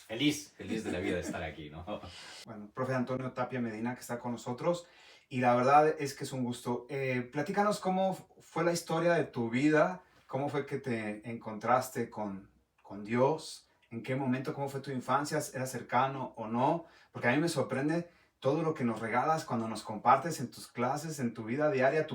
feliz de la vida de estar aquí, ¿no? Bueno, profe Antonio Tapia Medina, que está con nosotros, y la verdad es que es un gusto. Platícanos cómo fue la historia de tu vida, cómo fue que te encontraste con Dios, en qué momento, cómo fue tu infancia, ¿era cercano o no? Porque a mí me sorprende todo lo que nos regalas cuando nos compartes en tus clases, en tu vida diaria,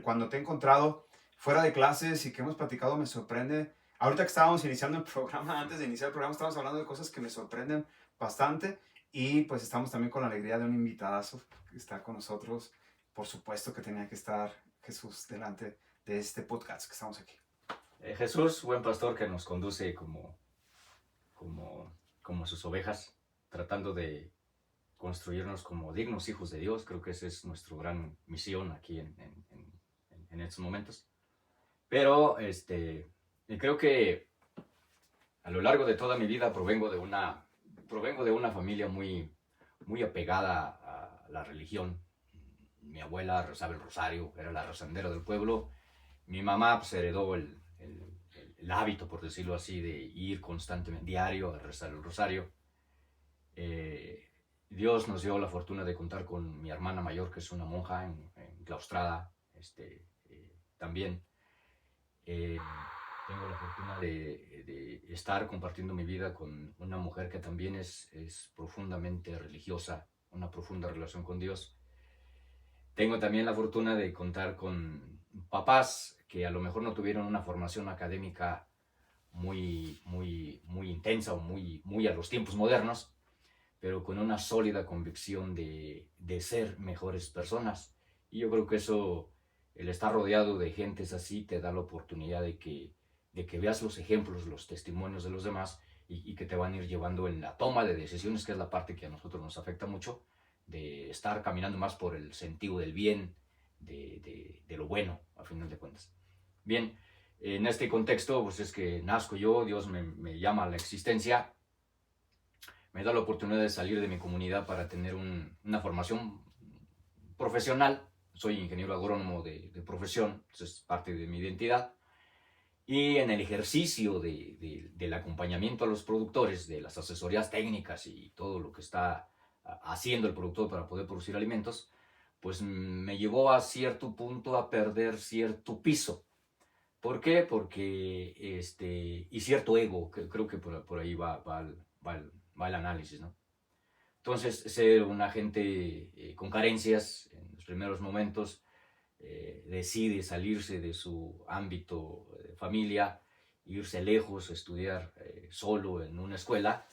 cuando te he encontrado fuera de clases y que hemos platicado, me sorprende. Ahorita que estábamos iniciando el programa, antes de iniciar el programa, estábamos hablando de cosas que me sorprenden bastante. Y pues estamos también con la alegría de un invitadazo que está con nosotros. Por supuesto que tenía que estar Jesús delante de este podcast que estamos aquí. Jesús, buen pastor que nos conduce como sus ovejas, tratando de construirnos como dignos hijos de Dios. Creo que esa es nuestra gran misión aquí en estos momentos. Pero creo que a lo largo de toda mi vida provengo de una familia muy apegada a la religión. Mi abuela rezaba el rosario, era la rezandera del pueblo. Mi mamá pues, heredó el hábito, por decirlo así, de ir constantemente, diario, a rezar el rosario. Dios nos dio la fortuna de contar con mi hermana mayor, que es una monja enclaustrada, también. Tengo la fortuna de estar compartiendo mi vida con una mujer que también es profundamente religiosa, una profunda relación con Dios. Tengo también la fortuna de contar con papás que a lo mejor no tuvieron una formación académica muy intensa o muy a los tiempos modernos, pero con una sólida convicción de ser mejores personas. Y yo creo que eso, el estar rodeado de gentes así, te da la oportunidad de que veas los ejemplos, los testimonios de los demás y que te van a ir llevando en la toma de decisiones, que es la parte que a nosotros nos afecta mucho, de estar caminando más por el sentido del bien, de lo bueno, a final de cuentas. Bien, en este contexto, pues es que nazco yo, Dios me llama a la existencia, me da la oportunidad de salir de mi comunidad para tener una formación profesional. Soy ingeniero agrónomo de profesión, eso es parte de mi identidad. Y en el ejercicio del acompañamiento a los productores, de las asesorías técnicas y todo lo que está haciendo el productor para poder producir alimentos, pues me llevó a cierto punto a perder cierto piso. ¿Por qué? Porque, y cierto ego, que creo que por ahí va el análisis, ¿no? Entonces, ser una gente con carencias en los primeros momentos, decide salirse de su ámbito de familia, irse lejos, estudiar solo en una escuela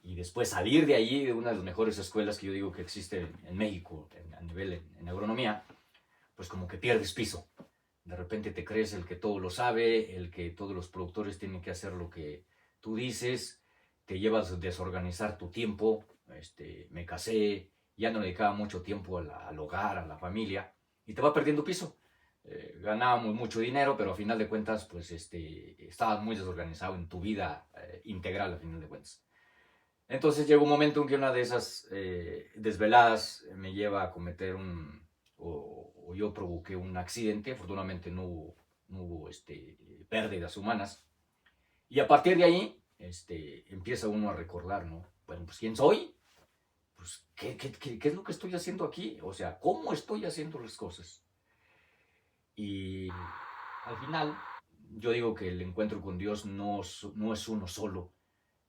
y después salir de allí, de una de las mejores escuelas que yo digo que existe en México a nivel en agronomía, pues como que pierdes piso. De repente te crees el que todo lo sabe, el que todos los productores tienen que hacer lo que tú dices, te llevas a desorganizar tu tiempo. Me casé, ya no dedicaba mucho tiempo al hogar, a la familia, y te va perdiendo piso. Ganábamos mucho dinero, pero a final de cuentas, pues estabas muy desorganizado en tu vida integral, a final de cuentas. Entonces llega un momento en que una de esas desveladas me lleva a cometer o yo provoqué un accidente. Afortunadamente no hubo pérdidas humanas. Y a partir de ahí empieza uno a recordar, ¿no? Bueno, pues ¿quién soy? Pues ¿qué es lo que estoy haciendo aquí? O sea, ¿cómo estoy haciendo las cosas? Y al final, yo digo que el encuentro con Dios no es uno solo.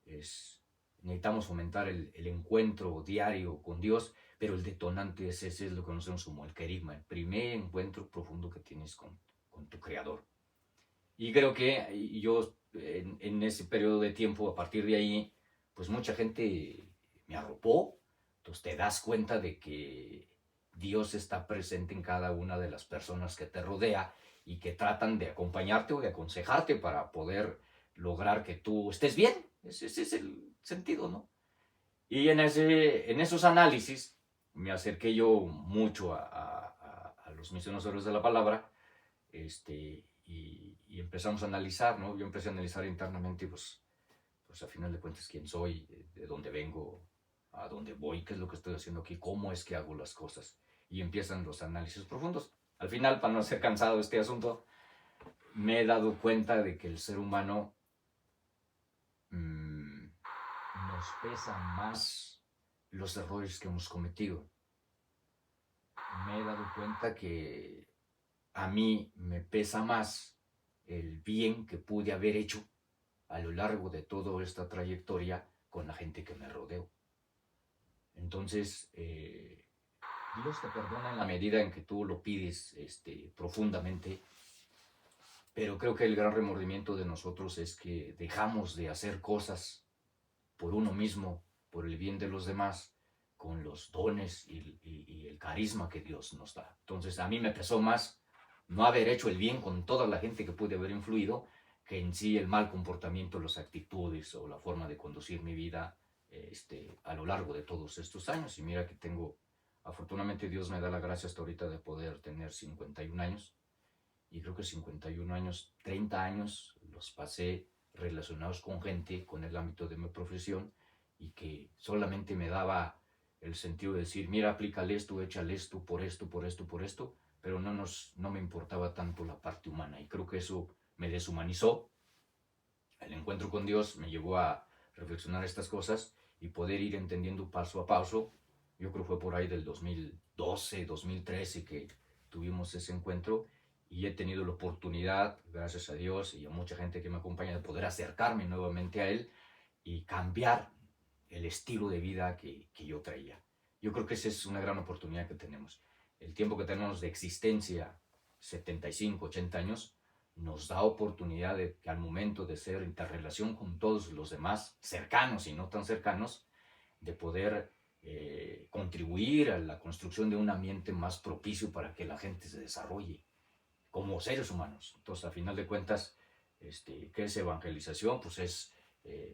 Necesitamos fomentar el encuentro diario con Dios, pero el detonante es ese, es lo que conocemos como el querigma, el primer encuentro profundo que tienes con tu Creador. Y creo que yo en ese periodo de tiempo, a partir de ahí, pues mucha gente me arropó. Entonces te das cuenta de que Dios está presente en cada una de las personas que te rodea y que tratan de acompañarte o de aconsejarte para poder lograr que tú estés bien. Ese es el sentido, ¿no? Y en esos análisis me acerqué yo mucho a los misioneros de la palabra, y empezamos a analizar, ¿no? Yo empecé a analizar internamente, pues a final de cuentas, quién soy, de dónde vengo, a dónde voy, qué es lo que estoy haciendo aquí, cómo es que hago las cosas. Y empiezan los análisis profundos. Al final, para no ser cansado de este asunto, me he dado cuenta de que el ser humano nos nos pesan más los errores que hemos cometido. Me he dado cuenta que a mí me pesa más el bien que pude haber hecho a lo largo de toda esta trayectoria con la gente que me rodeo. Entonces, Dios te perdona en la medida en que tú lo pides profundamente, pero creo que el gran remordimiento de nosotros es que dejamos de hacer cosas por uno mismo, por el bien de los demás, con los dones y el carisma que Dios nos da. Entonces, a mí me pesó más no haber hecho el bien con toda la gente que pude haber influido, que en sí el mal comportamiento, las actitudes o la forma de conducir mi vida a lo largo de todos estos años. Y mira que afortunadamente Dios me da la gracia hasta ahorita de poder tener 51 años. Y creo que 51 años, 30 años los pasé relacionados con gente, con el ámbito de mi profesión, y que solamente me daba el sentido de decir, mira, aplícale esto, échale esto, por esto, por esto, por esto, pero no me importaba tanto la parte humana. Y creo que eso me deshumanizó. El encuentro con Dios me llevó a reflexionar estas cosas y poder ir entendiendo paso a paso. Yo creo que fue por ahí del 2012, 2013 que tuvimos ese encuentro, y he tenido la oportunidad, gracias a Dios y a mucha gente que me acompaña, de poder acercarme nuevamente a Él y cambiar el estilo de vida que yo traía. Yo creo que esa es una gran oportunidad que tenemos. El tiempo que tenemos de existencia, 75, 80 años, nos da oportunidad de que al momento de ser interrelación con todos los demás, cercanos y no tan cercanos, de poder contribuir a la construcción de un ambiente más propicio para que la gente se desarrolle como seres humanos. Entonces, a final de cuentas, ¿qué es evangelización? Pues es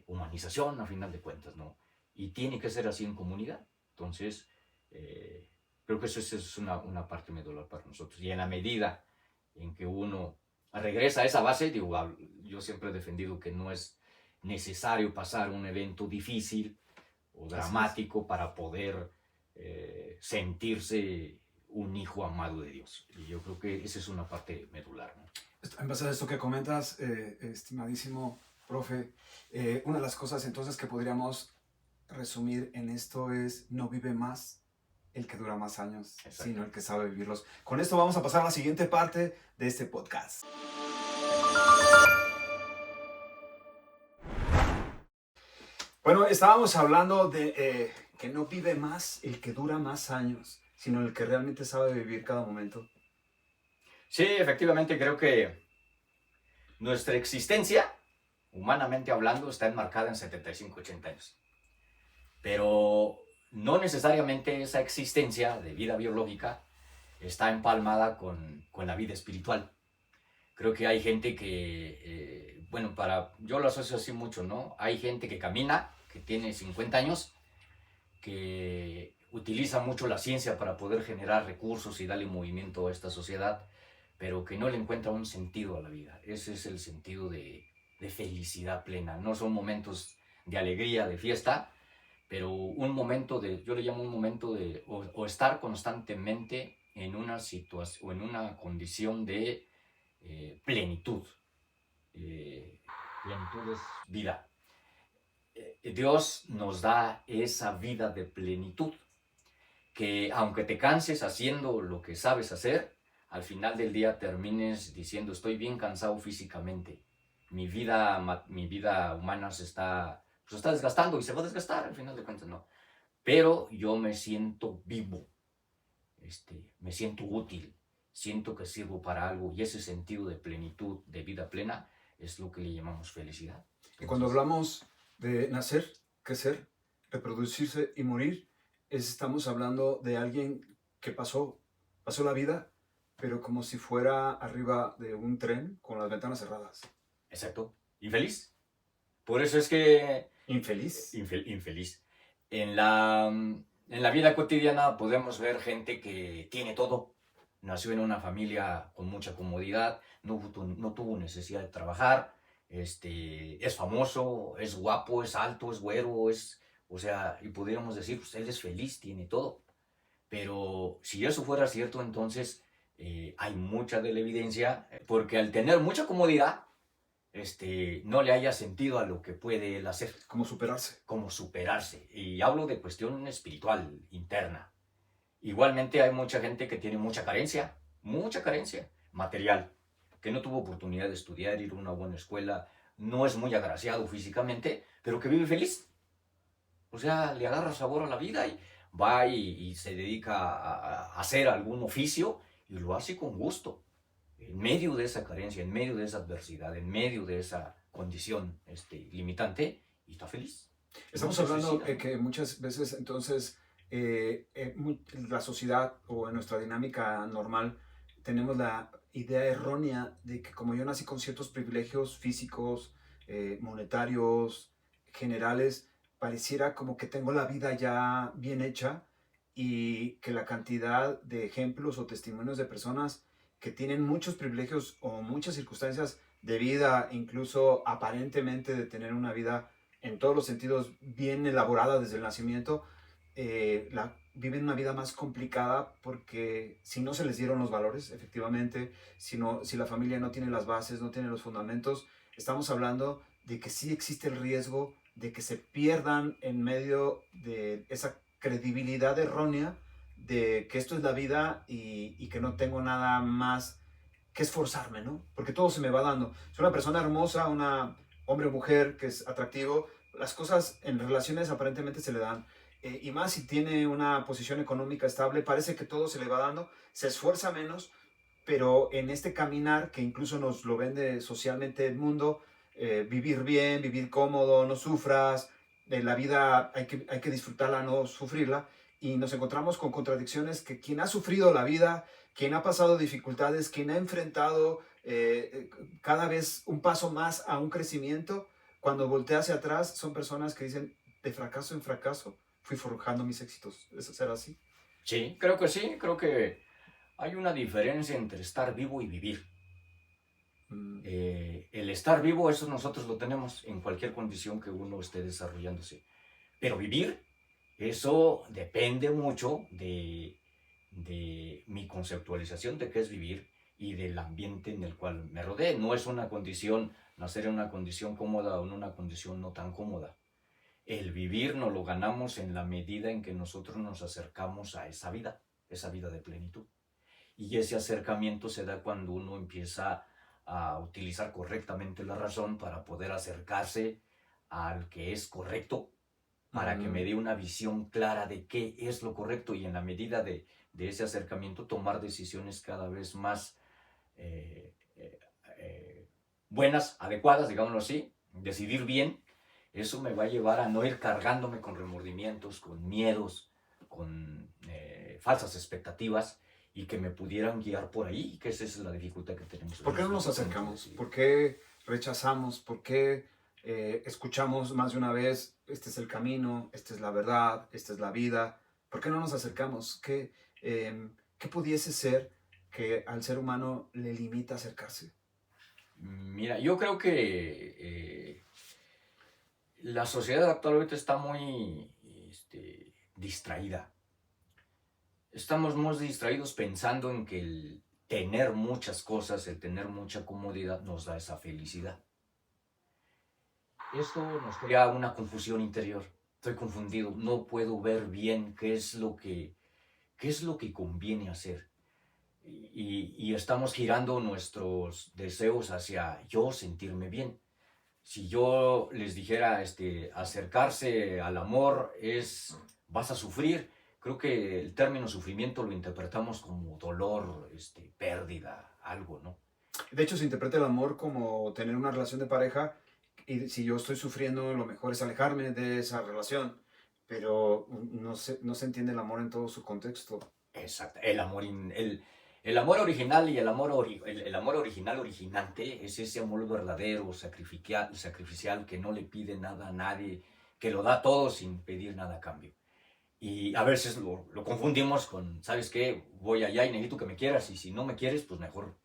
humanización, a final de cuentas, ¿no? Y tiene que ser así en comunidad. Entonces, creo que eso es una parte medular para nosotros. Y en la medida en que uno regresa a esa base, digo, yo siempre he defendido que no es necesario pasar un evento difícil o dramático para poder sentirse un hijo amado de Dios. Y yo creo que esa es una parte medular, ¿no? En base a esto que comentas, estimadísimo profe, una de las cosas entonces que podríamos resumir en esto es: no vive más el que dura más años, Exacto. sino el que sabe vivirlos. Con esto vamos a pasar a la siguiente parte de este podcast. Bueno, estábamos hablando de que no vive más el que dura más años, sino el que realmente sabe vivir cada momento. Sí, efectivamente, creo que nuestra existencia, humanamente hablando, está enmarcada en 75, 80 años. Pero no necesariamente esa existencia de vida biológica está empalmada con la vida espiritual. Creo que hay gente que, yo lo asocio así mucho, ¿no? Hay gente que camina, que tiene 50 años, que utiliza mucho la ciencia para poder generar recursos y darle movimiento a esta sociedad, pero que no le encuentra un sentido a la vida. Ese es el sentido de felicidad plena. No son momentos de alegría, de fiesta, pero un momento yo le llamo un momento de, o estar constantemente en una situación o en una condición de plenitud. Plenitud es vida. Dios nos da esa vida de plenitud, que aunque te canses haciendo lo que sabes hacer, al final del día termines diciendo: estoy bien cansado físicamente, mi vida humana se está desgastando, y se va a desgastar al final de cuentas, ¿no? Pero yo me siento vivo, me siento útil, siento que sirvo para algo, y ese sentido de plenitud, de vida plena, es lo que le llamamos felicidad. Entonces, y cuando hablamos de nacer, crecer, reproducirse y morir, estamos hablando de alguien que pasó la vida, pero como si fuera arriba de un tren con las ventanas cerradas. Exacto. Infeliz. Por eso es que... Infeliz. Infeliz. En la vida cotidiana podemos ver gente que tiene todo. Nació en una familia con mucha comodidad, no tuvo necesidad de trabajar, es famoso, es guapo, es alto, es güero, y podríamos decir, pues él es feliz, tiene todo. Pero si eso fuera cierto, entonces hay mucha de la evidencia, porque al tener mucha comodidad, no le haya sentido a lo que puede él hacer, ¿Cómo superarse? como superarse. Y hablo de cuestión espiritual, interna. Igualmente hay mucha gente que tiene mucha carencia material, que no tuvo oportunidad de estudiar, ir a una buena escuela, no es muy agraciado físicamente, pero que vive feliz. O sea, le agarra sabor a la vida y va y se dedica a hacer algún oficio y lo hace con gusto, en medio de esa carencia, en medio de esa adversidad, en medio de esa condición limitante, y está feliz. No Estamos se hablando suicida, ¿no? que muchas veces entonces la sociedad o en nuestra dinámica normal tenemos la idea errónea de que como yo nací con ciertos privilegios físicos, monetarios, generales, pareciera como que tengo la vida ya bien hecha y que la cantidad de ejemplos o testimonios de personas que tienen muchos privilegios o muchas circunstancias de vida, incluso aparentemente de tener una vida en todos los sentidos bien elaborada desde el nacimiento, viven una vida más complicada porque si no se les dieron los valores, efectivamente, si la familia no tiene las bases, no tiene los fundamentos, estamos hablando de que sí existe el riesgo de que se pierdan en medio de esa credibilidad errónea de que esto es la vida y que no tengo nada más que esforzarme, ¿no? Porque todo se me va dando. Es una persona hermosa, una hombre o mujer que es atractivo, las cosas en relaciones aparentemente se le dan. Y más si tiene una posición económica estable, parece que todo se le va dando, se esfuerza menos, pero en este caminar que incluso nos lo vende socialmente el mundo, vivir bien, vivir cómodo, no sufras, la vida hay que disfrutarla, no sufrirla, y nos encontramos con contradicciones que quien ha sufrido la vida, quien ha pasado dificultades, quien ha enfrentado cada vez un paso más a un crecimiento, cuando voltea hacia atrás son personas que dicen, de fracaso en fracaso, fui forjando mis éxitos. ¿Eso será así? Sí, creo que hay una diferencia entre estar vivo y vivir. Mm, El estar vivo, eso nosotros lo tenemos en cualquier condición que uno esté desarrollándose. Pero vivir, eso depende mucho de mi conceptualización de qué es vivir y del ambiente en el cual me rodee. No es una condición, nacer en una condición cómoda o en una condición no tan cómoda. El vivir nos lo ganamos en la medida en que nosotros nos acercamos a esa vida de plenitud. Y ese acercamiento se da cuando uno empieza a utilizar correctamente la razón para poder acercarse al que es correcto, para que me mm. dé una visión clara de qué es lo correcto y en la medida de ese acercamiento tomar decisiones cada vez más eh, eh, eh, buenas, adecuadas, digámoslo así, decidir bien. Eso me va a llevar a no ir cargándome con remordimientos, con miedos, con falsas expectativas y que me pudieran guiar por ahí, que esa es la dificultad que tenemos ¿Por qué no nos nosotros de acercamos? decidir. ¿Por qué rechazamos? ¿Por qué escuchamos más de una vez, este es el camino, esta es la verdad, esta es la vida? ¿Por qué no nos acercamos? ¿Qué pudiese ser que al ser humano le limita acercarse? Mira, yo creo que la sociedad actualmente está muy distraída. Estamos muy distraídos pensando en que el tener muchas cosas, el tener mucha comodidad nos da esa felicidad. Esto nos crea una confusión interior. Estoy confundido, no puedo ver bien qué es lo que conviene hacer. Y estamos girando nuestros deseos hacia yo sentirme bien. Si yo les dijera, acercarse al amor es, vas a sufrir, creo que el término sufrimiento lo interpretamos como dolor, pérdida, algo, ¿no? De hecho, se interpreta el amor como tener una relación de pareja y si yo estoy sufriendo, lo mejor es alejarme de esa relación, pero no se entiende el amor en todo su contexto. Exacto. El amor original y el amor original originante es ese amor verdadero, sacrificial, que no le pide nada a nadie, que lo da todo sin pedir nada a cambio. Y a veces lo confundimos con, ¿sabes qué? Voy allá y necesito que me quieras y si no me quieres, pues mejor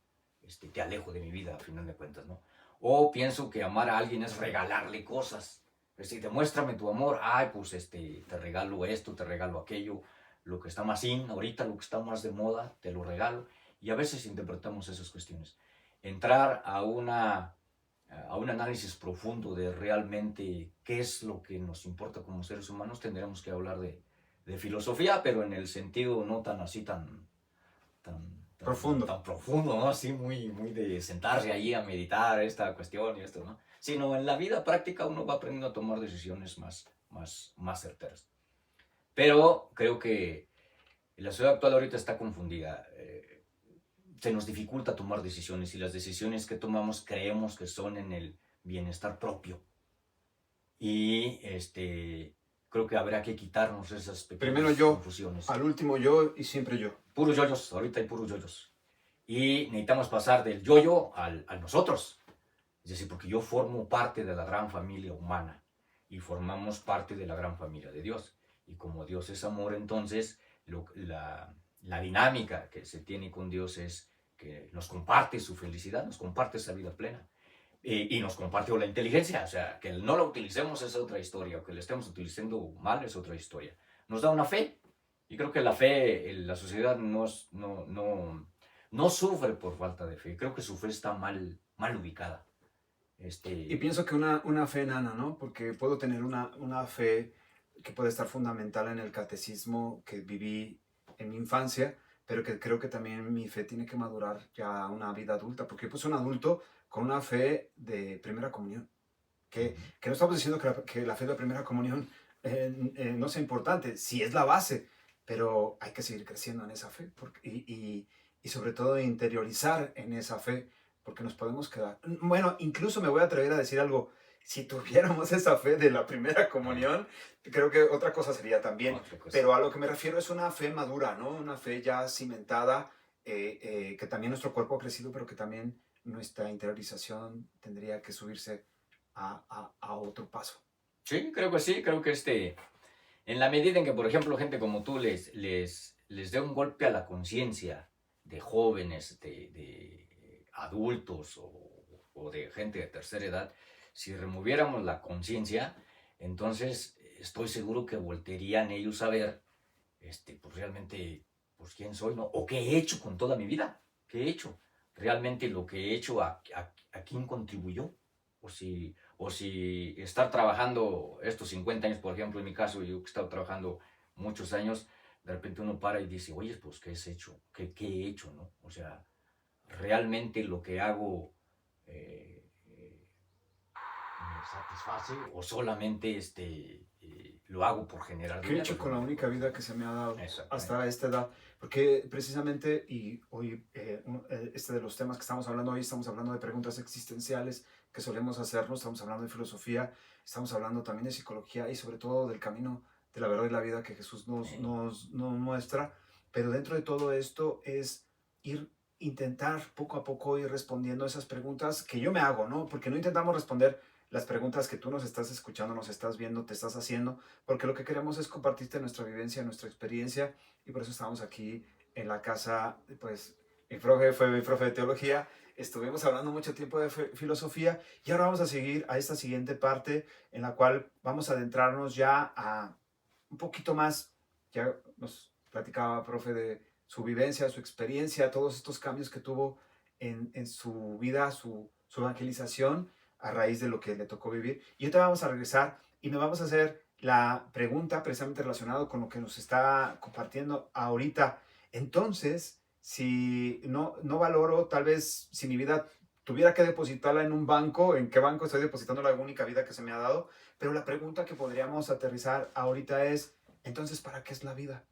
te alejo de mi vida, a final de cuentas, ¿no? O pienso que amar a alguien es regalarle cosas. Es decir, demuéstrame tu amor, ay, pues te regalo esto, te regalo aquello, lo que está más in, ahorita lo que está más de moda, te lo regalo. Y a veces interpretamos esas cuestiones. Entrar a un análisis profundo de realmente qué es lo que nos importa como seres humanos, tendremos que hablar de filosofía, pero en el sentido no tan así, Profundo. tan profundo, ¿no? Así muy de sentarse allí a meditar esta cuestión y esto, ¿no? Sino en la vida práctica uno va aprendiendo a tomar decisiones más certeras. Pero creo que la sociedad actual ahorita está confundida. Se nos dificulta tomar decisiones y las decisiones que tomamos creemos que son en el bienestar propio. Y creo que habrá que quitarnos esas Primero pequeñas yo, confusiones. al último yo y siempre yo. Puros yoyos, ahorita hay puros yoyos. Y necesitamos pasar del yoyo al nosotros. Es decir, porque yo formo parte de la gran familia humana y formamos parte de la gran familia de Dios. Y como Dios es amor, entonces la dinámica que se tiene con Dios es que nos comparte su felicidad, nos comparte esa vida plena. Y nos comparte la inteligencia, o sea, que no la utilicemos es otra historia, o que la estemos utilizando mal es otra historia. Nos da una fe, y creo que la fe, la sociedad no sufre por falta de fe, creo que su fe está mal ubicada. Y pienso que una fe enana, ¿no? Porque puedo tener una fe que puede estar fundamental en el catecismo que viví en mi infancia, pero que creo que también mi fe tiene que madurar ya a una vida adulta, porque yo pues soy un adulto con una fe de primera comunión, que no estamos diciendo que la fe de primera comunión no sea importante, sí es la base, pero hay que seguir creciendo en esa fe y sobre todo interiorizar en esa fe, porque nos podemos quedar. Bueno, incluso me voy a atrever a decir algo. Si tuviéramos esa fe de la primera comunión, creo que otra cosa sería también. Otra cosa. Pero a lo que me refiero es una fe madura, ¿no? Una fe ya cimentada, que también nuestro cuerpo ha crecido, pero que también nuestra interiorización tendría que subirse a otro paso. Sí, creo que en la medida en que, por ejemplo, gente como tú les dé un golpe a la conciencia de jóvenes, de adultos o de gente de tercera edad, si removiéramos la conciencia, entonces estoy seguro que voltearían ellos a ver, pues realmente, pues quién soy, ¿no? O qué he hecho con toda mi vida, qué he hecho, realmente lo que he hecho a quién contribuyó, o si estar trabajando estos 50 años, por ejemplo, en mi caso, yo que he estado trabajando muchos años, de repente uno para y dice, oye, pues, ¿qué has hecho? ¿Qué he hecho, no? O sea, realmente lo que hago me satisface o solamente lo hago por generar ¿Qué he dinero. hecho con la única vida que se me ha dado Exactamente. hasta esta edad? Porque precisamente, y hoy, este de los temas que estamos hablando hoy, estamos hablando de preguntas existenciales que solemos hacernos, estamos hablando de filosofía, estamos hablando también de psicología y sobre todo del camino de la verdad y la vida que Jesús nos muestra. Pero dentro de todo esto es intentar poco a poco ir respondiendo a esas preguntas que yo me hago, ¿no? Porque no intentamos responder las preguntas que tú nos estás escuchando, nos estás viendo, te estás haciendo, porque lo que queremos es compartirte nuestra vivencia, nuestra experiencia, y por eso estamos aquí en la casa, pues mi profe fue mi profe de teología, estuvimos hablando mucho tiempo de filosofía, y ahora vamos a seguir a esta siguiente parte en la cual vamos a adentrarnos ya a un poquito más, ya nos platicaba profe de su vivencia, su experiencia, todos estos cambios que tuvo en su vida, su evangelización, a raíz de lo que le tocó vivir. Y ahorita vamos a regresar y nos vamos a hacer la pregunta precisamente relacionada con lo que nos está compartiendo ahorita. Entonces, si no valoro, tal vez si mi vida tuviera que depositarla en un banco, ¿en qué banco estoy depositando la única vida que se me ha dado? Pero la pregunta que podríamos aterrizar ahorita es, entonces, ¿para qué es la vida?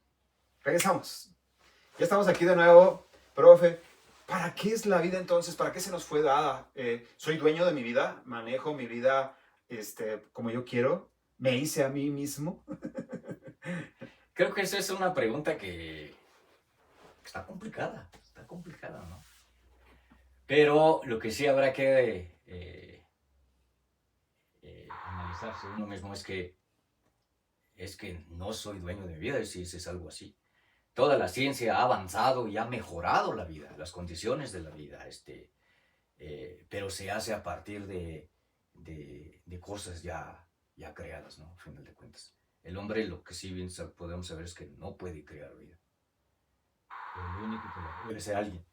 Regresamos. Ya estamos aquí de nuevo, profe. ¿Para qué es la vida entonces? ¿Para qué se nos fue dada? ¿Soy dueño de mi vida? ¿Manejo mi vida como yo quiero? ¿Me hice a mí mismo? Creo que esa es una pregunta que está complicada, ¿no? Pero lo que sí habrá que analizarse uno mismo es que no soy dueño de mi vida, si es algo así. Toda la ciencia ha avanzado y ha mejorado la vida, las condiciones de la vida, pero se hace a partir de cosas ya creadas, ¿no? A final de cuentas. El hombre, lo que sí bien podemos saber es que no puede crear vida. Pero lo único que debe ser alguien.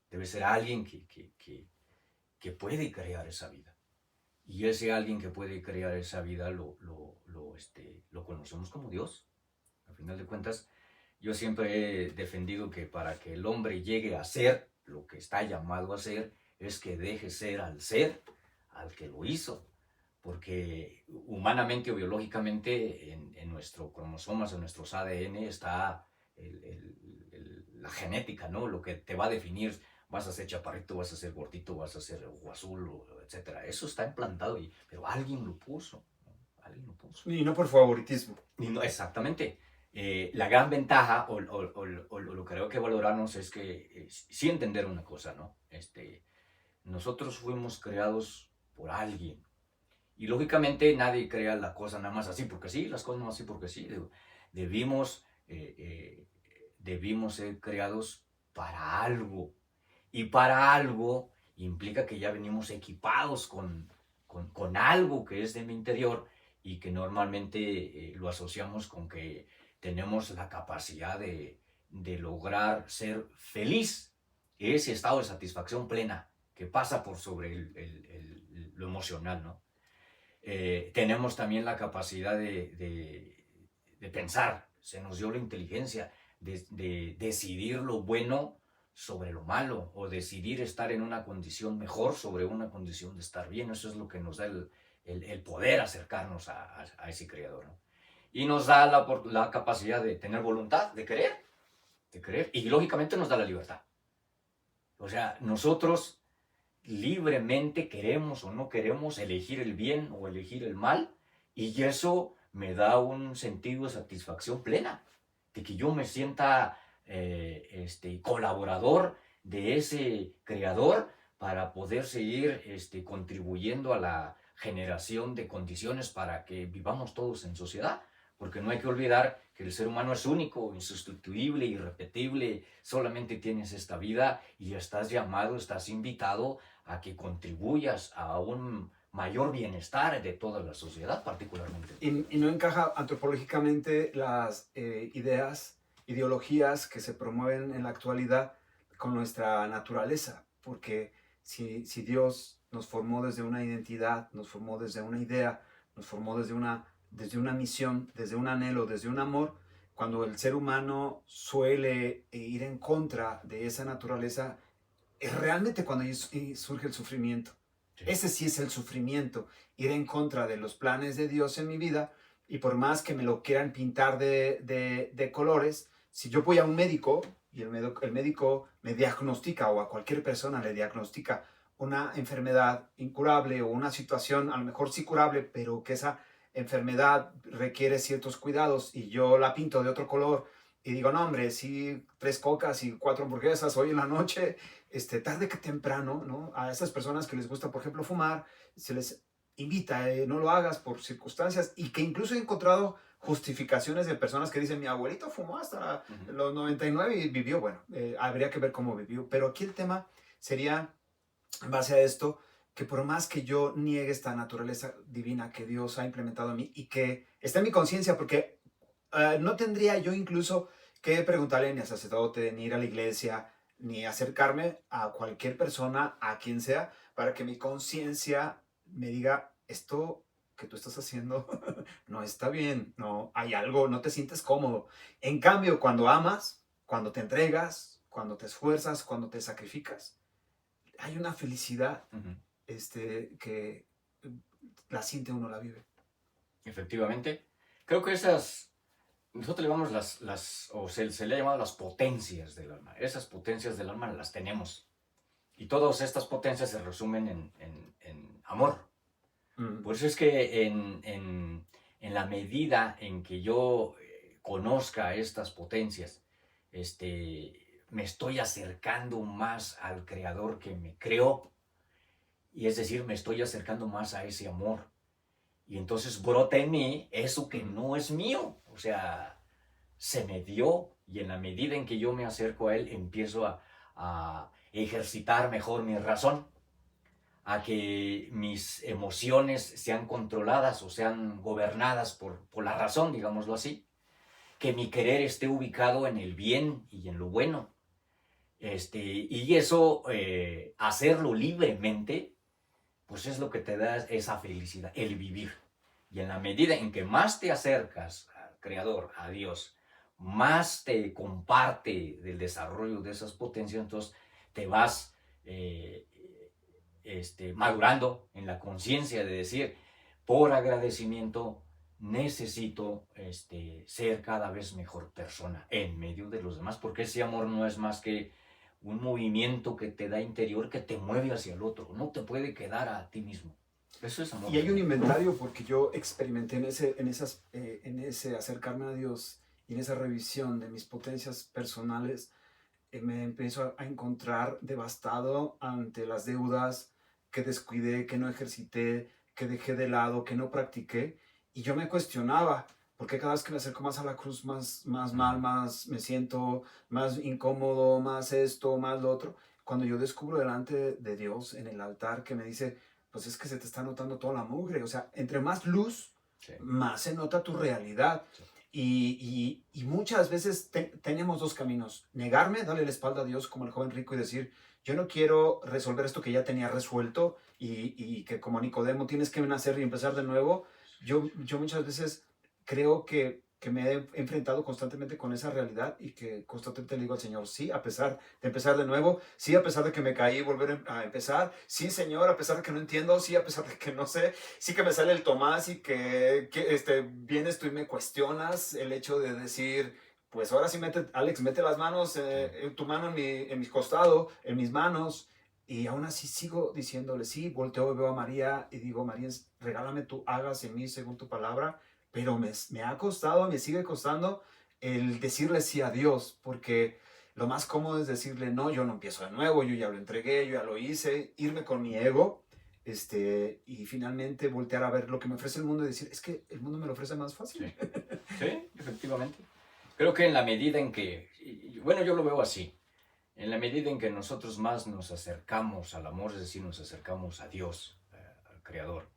Debe ser alguien que puede crear esa vida. Y ese alguien que puede crear esa vida lo conocemos como Dios. Al final de cuentas, yo siempre he defendido que para que el hombre llegue a ser lo que está llamado a ser, es que deje ser al que lo hizo. Porque humanamente o biológicamente en nuestros cromosomas, en nuestros ADN está la genética, ¿no? Lo que te va a definir, vas a ser chaparrito, vas a ser gordito, vas a ser ojo azul, etc. Eso está implantado, pero alguien lo puso, ¿no? Alguien lo puso. Y no por favoritismo. Y no, exactamente. La gran ventaja, o lo que creo que valorarnos es que sí entender una cosa, ¿no? Nosotros fuimos creados por alguien. Y lógicamente nadie crea la cosa nada más así porque sí, las cosas nada más así porque sí. Debimos, debimos ser creados para algo. Y para algo implica que ya venimos equipados con algo que es de mi interior y que normalmente lo asociamos con que tenemos la capacidad de lograr ser feliz. Ese estado de satisfacción plena que pasa por sobre lo emocional, ¿no? Tenemos también la capacidad de pensar, se nos dio la inteligencia de decidir lo bueno sobre lo malo o decidir estar en una condición mejor sobre una condición de estar bien. Eso es lo que nos da el poder acercarnos a ese creador, ¿no? Y nos da la capacidad de tener voluntad, de creer, y lógicamente nos da la libertad. O sea, nosotros libremente queremos o no queremos elegir el bien o elegir el mal, y eso me da un sentido de satisfacción plena, de que yo me sienta colaborador de ese creador para poder seguir contribuyendo a la generación de condiciones para que vivamos todos en sociedad. Porque no hay que olvidar que el ser humano es único, insustituible, irrepetible, solamente tienes esta vida y estás llamado, estás invitado a que contribuyas a un mayor bienestar de toda la sociedad, particularmente. Y no encaja antropológicamente las ideologías que se promueven en la actualidad con nuestra naturaleza, porque si Dios nos formó desde una identidad, nos formó desde una idea, nos formó desde una misión, desde un anhelo, desde un amor, cuando el ser humano suele ir en contra de esa naturaleza, es realmente cuando surge el sufrimiento. Sí. Ese sí es el sufrimiento, ir en contra de los planes de Dios en mi vida, y por más que me lo quieran pintar de colores, si yo voy a un médico y el médico me diagnostica, o a cualquier persona le diagnostica una enfermedad incurable o una situación a lo mejor sí curable, pero que esa enfermedad requiere ciertos cuidados, y yo la pinto de otro color y digo, no hombre, sí, 3 cocas y 4 hamburguesas hoy en la noche, tarde que temprano, ¿no? A esas personas que les gusta, por ejemplo, fumar, se les invita, no lo hagas por circunstancias, y que incluso he encontrado justificaciones de personas que dicen, mi abuelito fumó hasta los 99 y vivió. Bueno, habría que ver cómo vivió, pero aquí el tema sería, en base a esto, que por más que yo niegue esta naturaleza divina que Dios ha implementado en mí y que está en mi conciencia, porque no tendría yo incluso que preguntarle ni a sacerdote, ni ir a la iglesia, ni acercarme a cualquier persona, a quien sea, para que mi conciencia me diga, esto que tú estás haciendo no está bien, no, hay algo, no te sientes cómodo. En cambio, cuando amas, cuando te entregas, cuando te esfuerzas, cuando te sacrificas, hay una felicidad que la siente uno, la vive. Efectivamente. Creo que nosotros le llamamos o se le ha llamado las potencias del alma. Esas potencias del alma las tenemos. Y todas estas potencias se resumen en amor. Por eso es que en la medida en que yo conozca estas potencias, me estoy acercando más al creador que me creó. Y es decir, me estoy acercando más a ese amor. Y entonces brota en mí eso que no es mío. O sea, se me dio, y en la medida en que yo me acerco a él, empiezo a ejercitar mejor mi razón, a que mis emociones sean controladas o sean gobernadas por la razón, digámoslo así, que mi querer esté ubicado en el bien y en lo bueno, Y eso, hacerlo libremente, pues es lo que te da esa felicidad, el vivir. Y en la medida en que más te acercas al Creador, a Dios, más te comparte del desarrollo de esas potencias, entonces te vas eh, madurando en la conciencia de decir, por agradecimiento, necesito ser cada vez mejor persona en medio de los demás, porque ese amor no es más que un movimiento que te da interior, que te mueve hacia el otro, no te puede quedar a ti mismo. Eso es amor. Y hay un inventario porque yo experimenté en ese acercarme a Dios y en esa revisión de mis potencias personales, me empiezo a encontrar devastado ante las deudas que descuidé, que no ejercité, que dejé de lado, que no practiqué. Y yo me cuestionaba, porque cada vez que me acerco más a la cruz, más mal, más me siento más incómodo, más esto, más lo otro. Cuando yo descubro delante de Dios en el altar que me dice, pues es que se te está notando toda la mugre. O sea, entre más luz, Sí. más se nota tu realidad. Sí. Y muchas veces tenemos dos caminos. Negarme, darle la espalda a Dios como el joven rico y decir, yo no quiero resolver esto que ya tenía resuelto y que como Nicodemo tienes que nacer y empezar de nuevo. Yo muchas veces creo que me he enfrentado constantemente con esa realidad y que constantemente le digo al Señor, sí, a pesar de empezar de nuevo, sí, a pesar de que me caí, volver a empezar, sí, Señor, a pesar de que no entiendo, sí, a pesar de que no sé, sí que me sale el Tomás y que vienes tú y me cuestionas el hecho de decir, pues ahora sí, Alex, mete las manos, tu mano en mi costado, en mis manos. Y aún así sigo diciéndole, sí, volteo y veo a María y digo, María, regálame tú, hagas en mí según tu palabra, pero me ha costado, me sigue costando el decirle sí a Dios, porque lo más cómodo es decirle, no, yo no empiezo de nuevo, yo ya lo entregué, yo ya lo hice, irme con mi ego, y finalmente voltear a ver lo que me ofrece el mundo y decir, es que el mundo me lo ofrece más fácil. Sí, sí, efectivamente. Creo que en la medida en que, bueno, yo lo veo así, en la medida en que nosotros más nos acercamos al amor, es decir, nos acercamos a Dios, al Creador,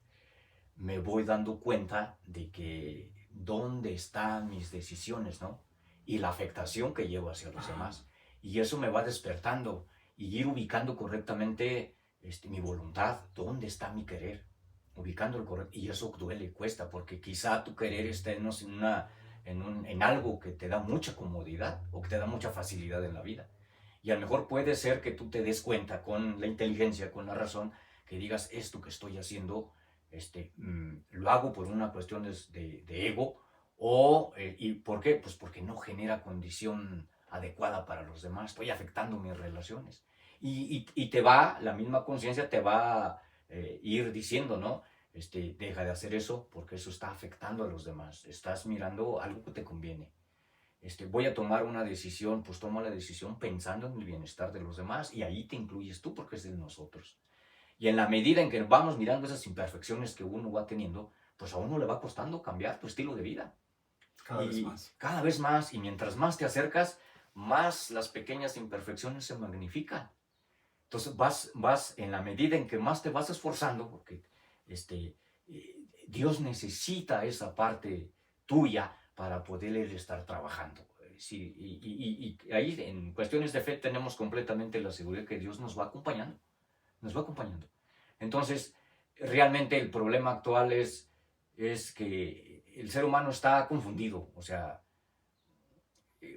me voy dando cuenta de que dónde están mis decisiones, ¿no? Y la afectación que llevo hacia los demás. Y eso me va despertando y ir ubicando correctamente mi voluntad, dónde está mi querer, ubicando el correcto. Y eso duele, cuesta, porque quizá tu querer está en algo que te da mucha comodidad o que te da mucha facilidad en la vida. Y a lo mejor puede ser que tú te des cuenta con la inteligencia, con la razón, que digas, esto que estoy haciendo lo hago por una cuestión de ego ¿y por qué? Pues porque no genera condición adecuada para los demás, estoy afectando mis relaciones. Y te va, la misma conciencia te va a ir diciendo, ¿no? Deja de hacer eso porque eso está afectando a los demás, estás mirando algo que te conviene. Voy a tomar una decisión, pues toma la decisión pensando en el bienestar de los demás y ahí te incluyes tú porque es de nosotros. Y en la medida en que vamos mirando esas imperfecciones que uno va teniendo, pues a uno le va costando cambiar tu estilo de vida. Cada vez más. Cada vez más, y mientras más te acercas, más las pequeñas imperfecciones se magnifican. Entonces vas en la medida en que más te vas esforzando, porque Dios necesita esa parte tuya para poder estar trabajando. Sí, y ahí en cuestiones de fe tenemos completamente la seguridad que Dios nos va acompañando, nos va acompañando. Entonces, realmente el problema actual es que el ser humano está confundido, o sea,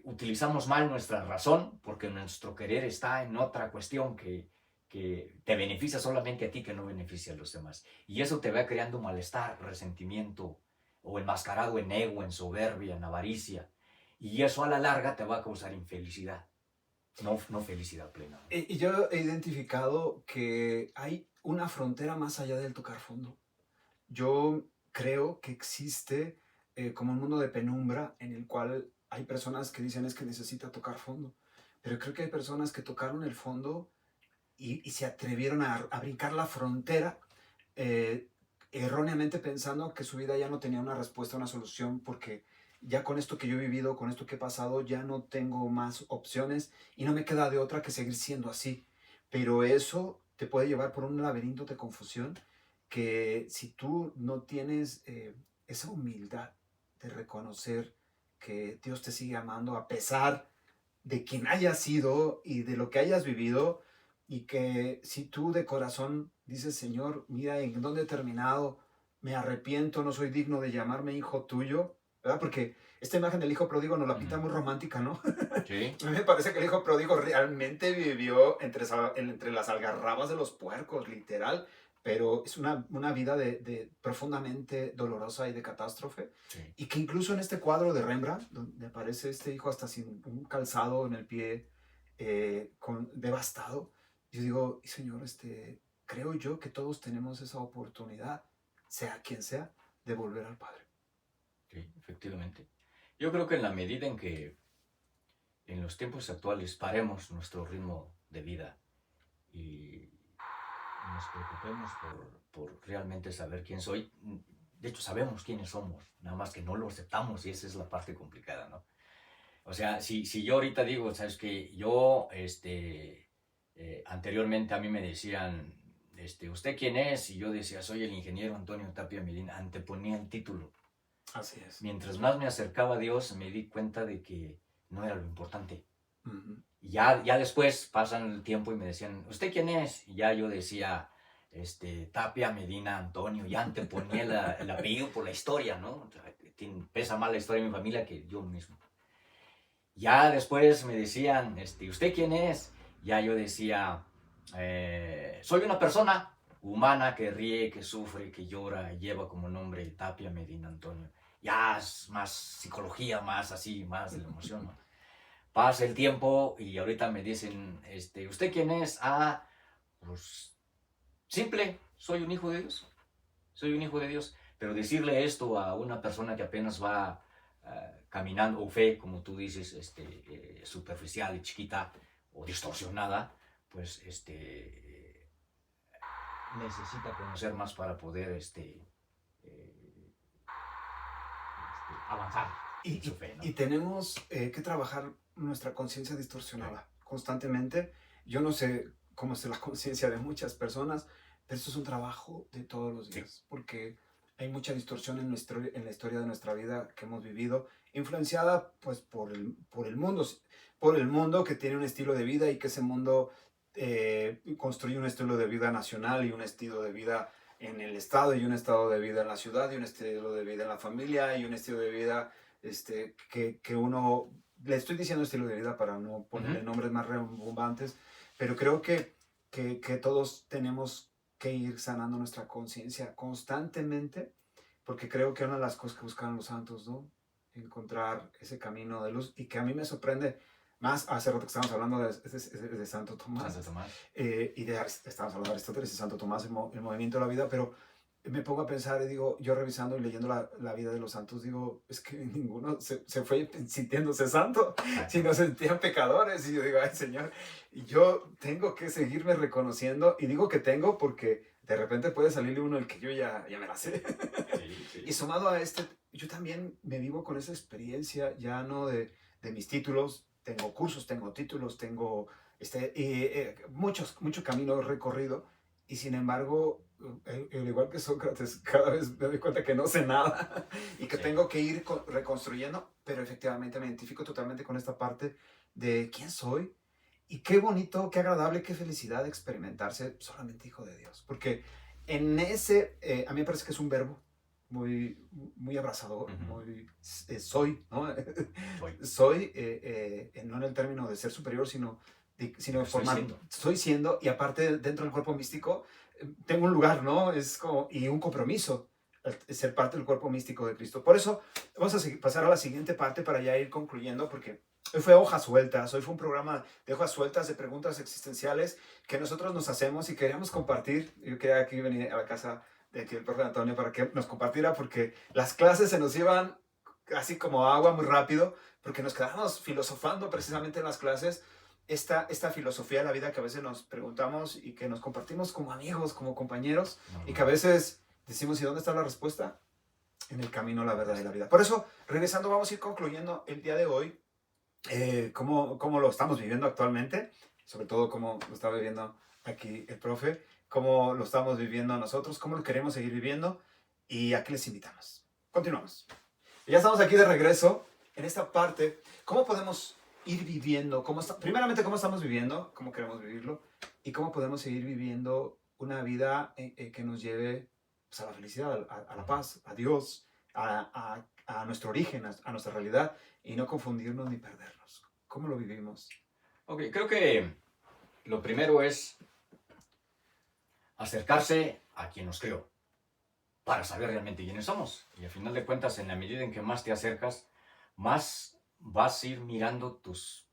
utilizamos mal nuestra razón porque nuestro querer está en otra cuestión que te beneficia solamente a ti, que no beneficia a los demás. Y eso te va creando malestar, resentimiento, o enmascarado en ego, en soberbia, en avaricia. Y eso a la larga te va a causar infelicidad, no felicidad plena. Y yo he identificado que hay una frontera más allá del tocar fondo. Yo creo que existe como un mundo de penumbra en el cual hay personas que dicen es que necesita tocar fondo, pero creo que hay personas que tocaron el fondo y se atrevieron a brincar la frontera, eh, erróneamente pensando que su vida ya no tenía una respuesta, una solución, porque ya con esto que yo he vivido, con esto que he pasado, ya no tengo más opciones y no me queda de otra que seguir siendo así. Pero eso te puede llevar por un laberinto de confusión que si tú no tienes esa humildad de reconocer que Dios te sigue amando a pesar de quien hayas sido y de lo que hayas vivido, y que si tú de corazón dices, Señor, mira en dónde he terminado, me arrepiento, no soy digno de llamarme hijo tuyo, ¿verdad? Porque esta imagen del hijo pródigo nos la pinta Ujú. muy romántica, ¿no? Sí. A mí me parece que el hijo pródigo realmente vivió entre las algarrabas de los puercos, literal, pero es una vida de profundamente dolorosa y de catástrofe. Sí. Y que incluso en este cuadro de Rembrandt, donde aparece este hijo hasta sin un calzado en el pie, devastado, yo digo, y Señor, creo yo que todos tenemos esa oportunidad, sea quien sea, de volver al Padre. Sí, efectivamente. Yo creo que en la medida en que en los tiempos actuales paremos nuestro ritmo de vida y nos preocupemos por realmente saber quién soy, de hecho sabemos quiénes somos, nada más que no lo aceptamos y esa es la parte complicada, ¿no? O sea, si yo ahorita digo, sabes que yo, anteriormente a mí me decían, ¿usted quién es? Y yo decía, soy el ingeniero Antonio Tapia Medina, anteponía el título. Así es. Mientras más me acercaba a Dios, me di cuenta de que no era lo importante. Uh-huh. Y ya después pasan el tiempo y me decían, ¿usted quién es? Y ya yo decía, Tapia Medina Antonio, ya anteponía el apellido por la historia, ¿no? O sea, pesa más la historia de mi familia que yo mismo. Ya después me decían, ¿usted quién es? Ya yo decía, soy una persona humana que ríe, que sufre, que llora, lleva como nombre Tapia Medina Antonio. Ya es más psicología, más así, más de la emoción, ¿no? Pasa el tiempo y ahorita me dicen, ¿usted quién es? Ah, pues simple, soy un hijo de Dios. Soy un hijo de Dios. Pero decirle esto a una persona que apenas va caminando, o fe, como tú dices, superficial y chiquita o distorsionada, pues necesita conocer más para poder avanzar en su fe, ¿no? Y tenemos que trabajar nuestra conciencia distorsionada constantemente. Yo no sé cómo es la conciencia de muchas personas, pero esto es un trabajo de todos los días, porque hay mucha distorsión en la historia de nuestra vida que hemos vivido, influenciada pues por el mundo que tiene un estilo de vida y que ese mundo construye un estilo de vida nacional y un estilo de vida en el estado y un estado de vida en la ciudad y un estilo de vida en la familia y un estilo de vida que uno, le estoy diciendo estilo de vida para no ponerle nombres más rebombantes, pero creo que todos tenemos que ir sanando nuestra conciencia constantemente, porque creo que una de las cosas que buscan los santos, ¿no? Encontrar ese camino de luz, y que a mí me sorprende más, hace rato que estábamos hablando de Santo Tomás, Santo Tomás. Y estábamos hablando de Aristóteles y Santo Tomás, el movimiento de la vida, pero me pongo a pensar y digo, yo revisando y leyendo la vida de los santos, digo, es que ninguno se fue sintiéndose santo, sino se sentían pecadores. Y yo digo, ay Señor, y yo tengo que seguirme reconociendo, y digo que tengo porque de repente puede salirle uno el que yo ya me la sé. Sí, sí. Y sumado a yo también me vivo con esa experiencia, ya no de mis títulos, tengo cursos, tengo títulos, tengo mucho camino recorrido, y sin embargo, al igual que Sócrates, cada vez me doy cuenta que no sé nada y que tengo que ir reconstruyendo, pero efectivamente me identifico totalmente con esta parte de quién soy, y qué bonito, qué agradable, qué felicidad experimentarse solamente hijo de Dios, porque en a mí me parece que es un verbo muy abrazador, muy soy, ¿no? Soy, no en el término de ser superior, sino formar, estoy siendo, y aparte dentro del cuerpo místico tengo un lugar, ¿no? Es como, y un compromiso, ser parte del cuerpo místico de Cristo. Por eso vamos a pasar a la siguiente parte para ya ir concluyendo, porque hoy fue hojas sueltas, hoy fue un programa de hojas sueltas, de preguntas existenciales que nosotros nos hacemos y queríamos compartir. Yo quería aquí venir a la casa de aquí el profe Antonio para que nos compartiera, porque las clases se nos iban así como agua muy rápido, porque nos quedábamos filosofando precisamente en las clases esta filosofía de la vida que a veces nos preguntamos y que nos compartimos como amigos, como compañeros, y que a veces decimos, ¿y dónde está la respuesta? En el camino, la verdad y la vida. Por eso, regresando, vamos a ir concluyendo el día de hoy, cómo lo estamos viviendo actualmente, sobre todo cómo lo está viviendo aquí el profe, cómo lo estamos viviendo nosotros, cómo lo queremos seguir viviendo, y a qué les invitamos. Continuamos. Ya estamos aquí de regreso en esta parte. ¿Cómo podemos ir viviendo, primeramente cómo estamos viviendo, cómo queremos vivirlo y cómo podemos seguir viviendo una vida que nos lleve pues, a la felicidad, a la paz, a Dios, a nuestro origen, a nuestra realidad y no confundirnos ni perdernos. ¿Cómo lo vivimos? Ok, creo que lo primero es acercarse a quien nos creó para saber realmente quiénes somos. Y al final de cuentas, en la medida en que más te acercas, más vas a ir mirando tus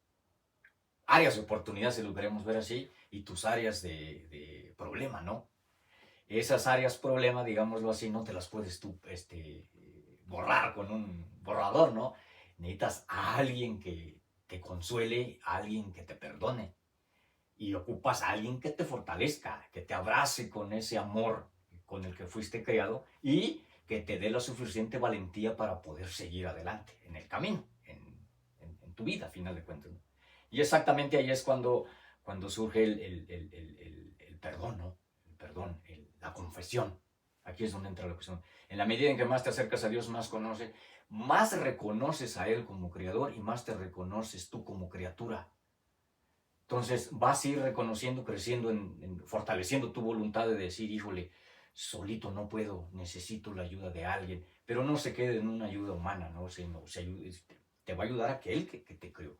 áreas de oportunidad, si lo queremos ver así, y tus áreas de problema, ¿no? Esas áreas problema, digámoslo así, no te las puedes tú borrar con un borrador, ¿no? Necesitas a alguien que te consuele, a alguien que te perdone. Y ocupas a alguien que te fortalezca, que te abrace con ese amor con el que fuiste creado y que te dé la suficiente valentía para poder seguir adelante en el camino, en tu vida, a final de cuentas, ¿no? Y exactamente ahí es cuando surge el perdón, ¿no? El perdón, la confesión. Aquí es donde entra la cuestión. En la medida en que más te acercas a Dios, más reconoces a Él como creador y más te reconoces tú como criatura. Entonces vas a ir reconociendo, creciendo, fortaleciendo tu voluntad de decir, híjole, solito no puedo, necesito la ayuda de alguien, pero no se quede en una ayuda humana, ¿no? Te va a ayudar aquel que te creó.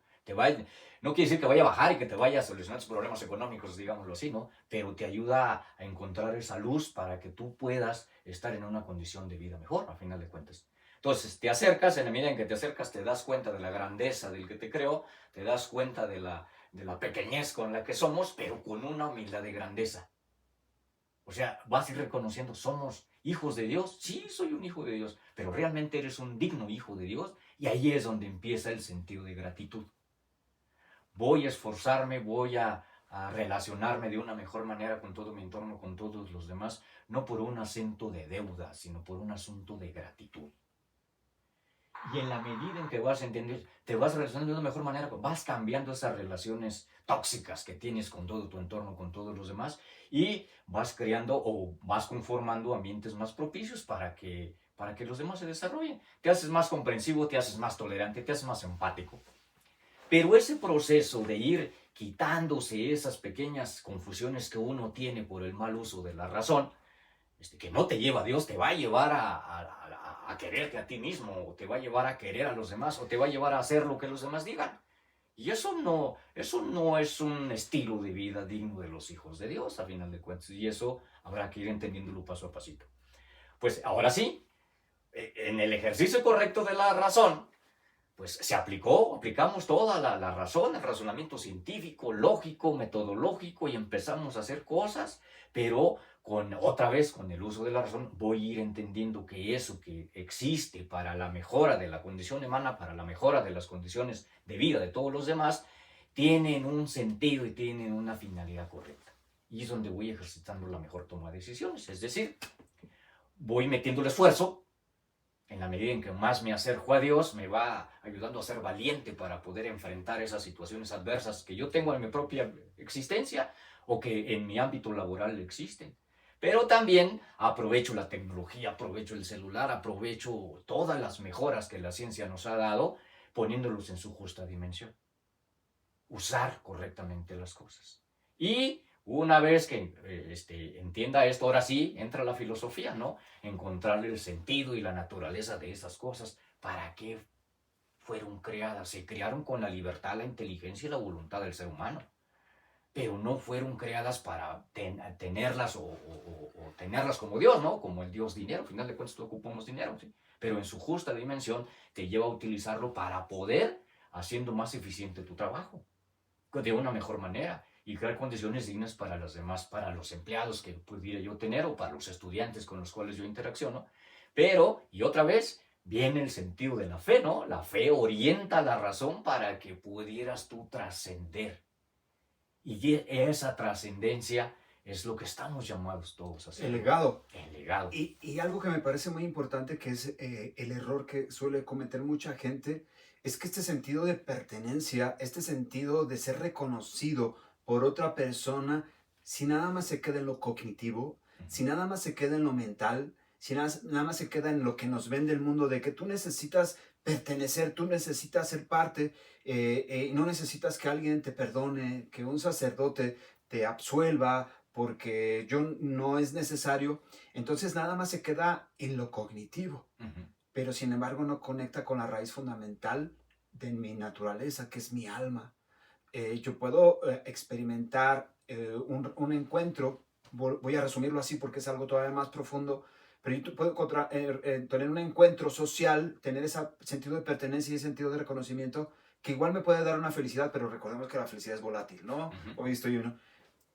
No quiere decir que vaya a bajar y que te vaya a solucionar tus problemas económicos, digámoslo así, ¿no? Pero te ayuda a encontrar esa luz para que tú puedas estar en una condición de vida mejor, a final de cuentas. Entonces te acercas, en la medida en que te acercas, te das cuenta de la grandeza del que te creó, te das cuenta de la pequeñez con la que somos, pero con una humildad de grandeza. O sea, vas a ir reconociendo, somos hijos de Dios. Sí, soy un hijo de Dios, pero realmente eres un digno hijo de Dios. Y ahí es donde empieza el sentido de gratitud. Voy a esforzarme, voy a relacionarme de una mejor manera con todo mi entorno, con todos los demás, no por un asunto de deuda, sino por un asunto de gratitud. Y en la medida en que vas entendiendo, te vas relacionando de una mejor manera, vas cambiando esas relaciones tóxicas que tienes con todo tu entorno, con todos los demás, y vas creando o vas conformando ambientes más propicios para que los demás se desarrollen. Te haces más comprensivo, te haces más tolerante, te haces más empático. Pero ese proceso de ir quitándose esas pequeñas confusiones que uno tiene por el mal uso de la razón, que no te lleva a Dios, te va a llevar a quererte a ti mismo, o te va a llevar a querer a los demás, o te va a llevar a hacer lo que los demás digan. Y eso no es un estilo de vida digno de los hijos de Dios, a final de cuentas. Y eso habrá que ir entendiéndolo paso a pasito. Pues ahora sí, en el ejercicio correcto de la razón, pues aplicamos toda la razón, el razonamiento científico, lógico, metodológico, y empezamos a hacer cosas, pero otra vez con el uso de la razón voy a ir entendiendo que eso que existe para la mejora de la condición humana, para la mejora de las condiciones de vida de todos los demás, tienen un sentido y tienen una finalidad correcta. Y es donde voy ejercitando la mejor toma de decisiones, es decir, voy metiendo el esfuerzo. En la medida en que más me acerco a Dios, me va ayudando a ser valiente para poder enfrentar esas situaciones adversas que yo tengo en mi propia existencia o que en mi ámbito laboral existen. Pero también aprovecho la tecnología, aprovecho el celular, aprovecho todas las mejoras que la ciencia nos ha dado, poniéndolos en su justa dimensión. Usar correctamente las cosas. Y una vez que entienda esto, ahora sí entra la filosofía, ¿no? Encontrarle el sentido y la naturaleza de esas cosas. ¿Para qué fueron creadas? Se crearon con la libertad, la inteligencia y la voluntad del ser humano. Pero no fueron creadas para tenerlas o tenerlas como Dios, ¿no? Como el Dios dinero. Al final de cuentas, ocupamos dinero, ¿sí? Pero en su justa dimensión te lleva a utilizarlo para poder haciendo más eficiente tu trabajo de una mejor manera y crear condiciones dignas para los demás, para los empleados que pudiera yo tener o para los estudiantes con los cuales yo interacciono. Pero, y otra vez, viene el sentido de la fe, ¿no? La fe orienta la razón para que pudieras tú trascender. Y esa trascendencia es lo que estamos llamados todos a hacer. El legado. El legado. Y algo que me parece muy importante, que es el error que suele cometer mucha gente, es que este sentido de pertenencia, este sentido de ser reconocido por otra persona, si nada más se queda en lo cognitivo, si nada más se queda en lo mental, si nada más se queda en lo que nos vende el mundo, de que tú necesitas pertenecer, tú necesitas ser parte, no necesitas que alguien te perdone, que un sacerdote te absuelva, porque yo no es necesario. Entonces nada más se queda en lo cognitivo, Ujú. pero sin embargo no conecta con la raíz fundamental de mi naturaleza, que es mi alma. Yo puedo experimentar un encuentro, voy a resumirlo así porque es algo todavía más profundo, pero yo puedo tener un encuentro social, tener ese sentido de pertenencia y ese sentido de reconocimiento, que igual me puede dar una felicidad, pero recordemos que la felicidad es volátil, ¿no? Ujú. Hoy estoy uno.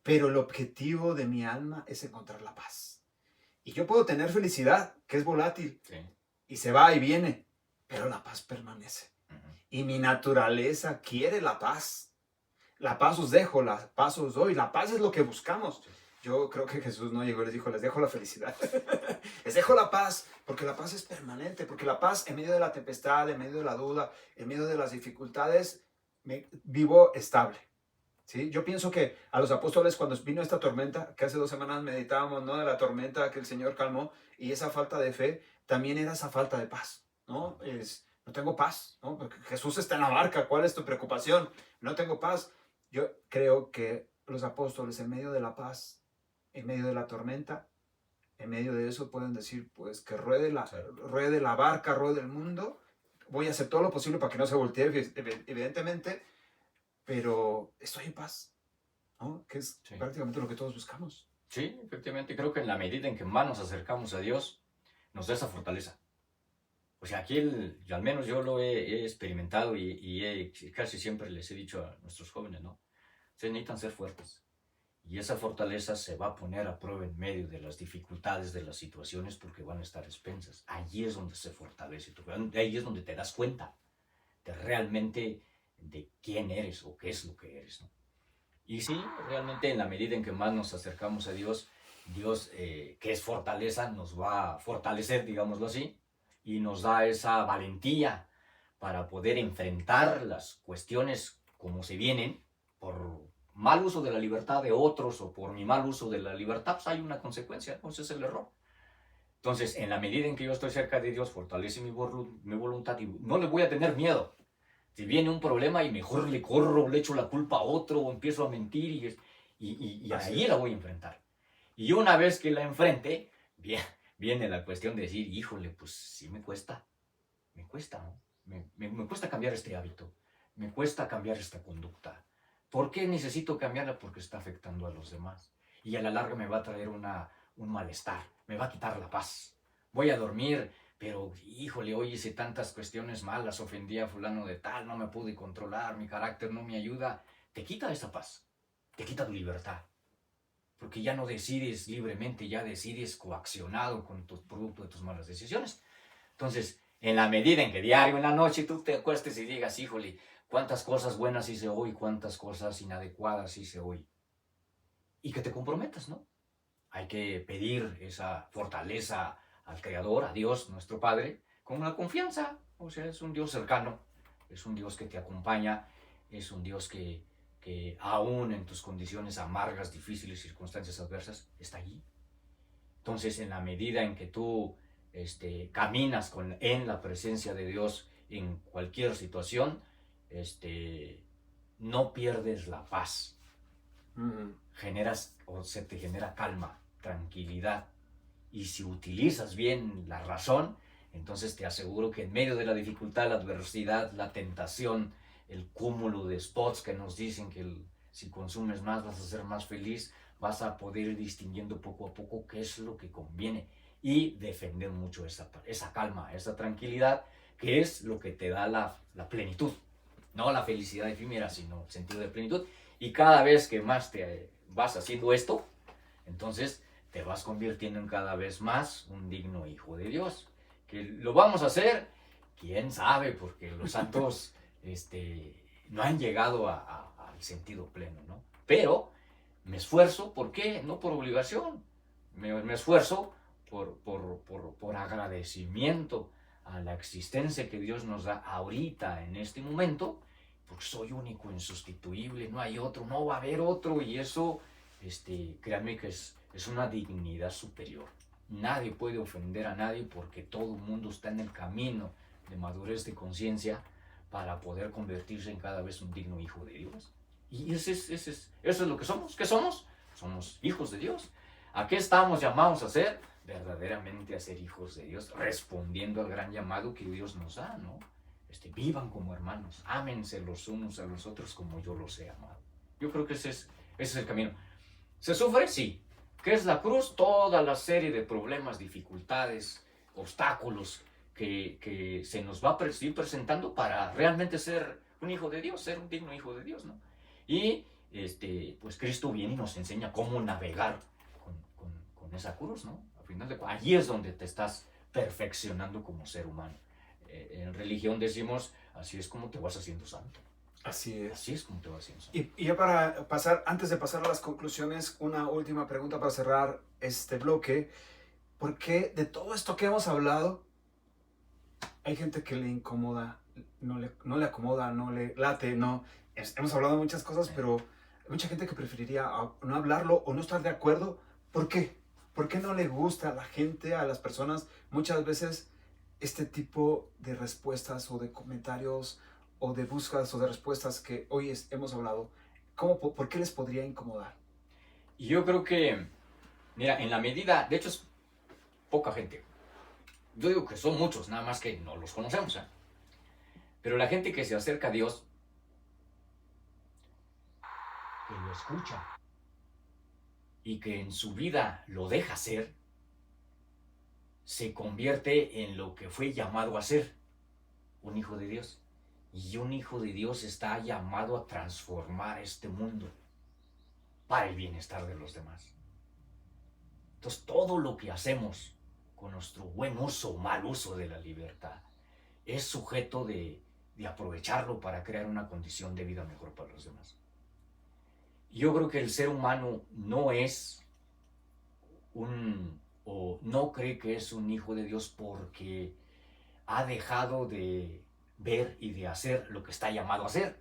Pero el objetivo de mi alma es encontrar la paz. Y yo puedo tener felicidad, que es volátil, Sí. y se va y viene, pero la paz permanece. Ujú. Y mi naturaleza quiere la paz. La paz os dejo, la paz os doy. La paz es lo que buscamos. Sí. Yo creo que Jesús no llegó y les dijo, les dejo la felicidad. Les dejo la paz, porque la paz es permanente, porque la paz en medio de la tempestad, en medio de la duda, en medio de las dificultades, vivo estable. ¿Sí? Yo pienso que a los apóstoles cuando vino esta tormenta, que hace 2 semanas meditábamos, ¿no? De la tormenta que el Señor calmó, y esa falta de fe, también era esa falta de paz, ¿no? No tengo paz, ¿no? Porque Jesús está en la barca, ¿cuál es tu preocupación? No tengo paz. Yo creo que los apóstoles en medio de la paz, en medio de la tormenta, en medio de eso pueden decir, pues que Sí. ruede la barca, ruede el mundo, voy a hacer todo lo posible para que no se voltee, evidentemente, pero estoy en paz, ¿no? Que es Sí. prácticamente lo que todos buscamos. Sí, efectivamente, creo que en la medida en que más nos acercamos a Dios, nos da esa fortaleza. O sea, aquí al menos yo lo he experimentado y casi siempre les he dicho a nuestros jóvenes, ¿no? Se necesitan ser fuertes. Y esa fortaleza se va a poner a prueba en medio de las dificultades de las situaciones porque van a estar expensas. Allí es donde se fortalece. Ahí es donde te das cuenta de realmente de quién eres o qué es lo que eres, ¿no? Y sí, realmente en la medida en que más nos acercamos a Dios, Dios, que es fortaleza, nos va a fortalecer, digámoslo así, y nos da esa valentía para poder enfrentar las cuestiones como se vienen por mal uso de la libertad de otros o por mi mal uso de la libertad, pues hay una consecuencia, ¿no? Ese es el error. Entonces, en la medida en que yo estoy cerca de Dios, fortalece mi voluntad y no le voy a tener miedo. Si viene un problema y mejor le corro, le echo la culpa a otro o empiezo a mentir y Así ahí la es. voy a enfrentar. Y una vez que la enfrente, viene la cuestión de decir, híjole, pues sí me cuesta, ¿no? Me cuesta cambiar este hábito, me cuesta cambiar esta conducta. ¿Por qué necesito cambiarla? Porque está afectando a los demás. Y a la larga me va a traer un malestar, me va a quitar la paz. Voy a dormir, pero híjole, hoy hice tantas cuestiones malas, ofendí a fulano de tal, no me pude controlar, mi carácter no me ayuda. Te quita esa paz, te quita tu libertad. Porque ya no decides libremente, ya decides coaccionado con tu producto de tus malas decisiones. Entonces, en la medida en que diario en la noche tú te acuestes y digas, híjole, cuántas cosas buenas hice hoy, cuántas cosas inadecuadas hice hoy. Y que te comprometas, ¿no? Hay que pedir esa fortaleza al Creador, a Dios, nuestro Padre, con una confianza. O sea, es un Dios cercano, es un Dios que te acompaña, es un Dios que aún en tus condiciones amargas, difíciles, circunstancias adversas, está allí. Entonces, en la medida en que tú caminas en la presencia de Dios en cualquier situación, no pierdes la paz. Generas o se te genera calma, tranquilidad. Y si utilizas bien la razón, entonces te aseguro que en medio de la dificultad, la adversidad, la tentación, el cúmulo de spots que nos dicen que si consumes más vas a ser más feliz, vas a poder ir distinguiendo poco a poco qué es lo que conviene y defender mucho esa calma, esa tranquilidad, que es lo que te da la plenitud. No la felicidad efímera, sino el sentido de plenitud. Y cada vez que más te vas haciendo esto, entonces te vas convirtiendo en cada vez más un digno hijo de Dios. Que lo vamos a hacer, quién sabe, porque los santos no han llegado al sentido pleno, ¿no? Pero me esfuerzo, ¿por qué? No por obligación, me esfuerzo por agradecimiento a la existencia que Dios nos da ahorita, en este momento, porque soy único, insustituible, no hay otro, no va a haber otro, y eso, créanme que es una dignidad superior. Nadie puede ofender a nadie porque todo el mundo está en el camino de madurez de conciencia para poder convertirse en cada vez un digno hijo de Dios. Y eso es lo que somos. ¿Qué somos? Somos hijos de Dios. ¿A qué estamos llamados a ser? Verdaderamente a ser hijos de Dios, respondiendo al gran llamado que Dios nos da, ¿no? Vivan como hermanos, ámense los unos a los otros como yo los he amado. Yo creo que ese es el camino. ¿Se sufre? Sí. ¿Qué es la cruz? Toda la serie de problemas, dificultades, obstáculos que se nos va a ir presentando para realmente ser un hijo de Dios, ser un digno hijo de Dios, ¿no? Y pues Cristo viene y nos enseña cómo navegar con esa cruz, ¿no? Al final allí es donde te estás perfeccionando como ser humano. En religión decimos, así es como te vas haciendo santo. Así es. Así es como te vas haciendo santo. Y ya para pasar, antes de pasar a las conclusiones, una última pregunta para cerrar este bloque. ¿Por qué de todo esto que hemos hablado, hay gente que le incomoda, no le acomoda, no le late, no? Hemos hablado de muchas cosas, pero hay mucha gente que preferiría no hablarlo o no estar de acuerdo. ¿Por qué? ¿Por qué no le gusta a la gente, a las personas, muchas veces este tipo de respuestas o de comentarios o de búsquedas o de respuestas que hoy hemos hablado? ¿Por qué les podría incomodar? Y yo creo que, mira, en la medida, de hecho es poca gente. Yo digo que son muchos, nada más que no los conocemos, ¿eh? Pero la gente que se acerca a Dios, que lo escucha y que en su vida lo deja ser, se convierte en lo que fue llamado a ser, un hijo de Dios. Y un hijo de Dios está llamado a transformar este mundo para el bienestar de los demás. Entonces, todo lo que hacemos con nuestro buen uso o mal uso de la libertad es sujeto de aprovecharlo para crear una condición de vida mejor para los demás. Yo creo que el ser humano no es o no cree que es un hijo de Dios porque ha dejado de ver y de hacer lo que está llamado a hacer.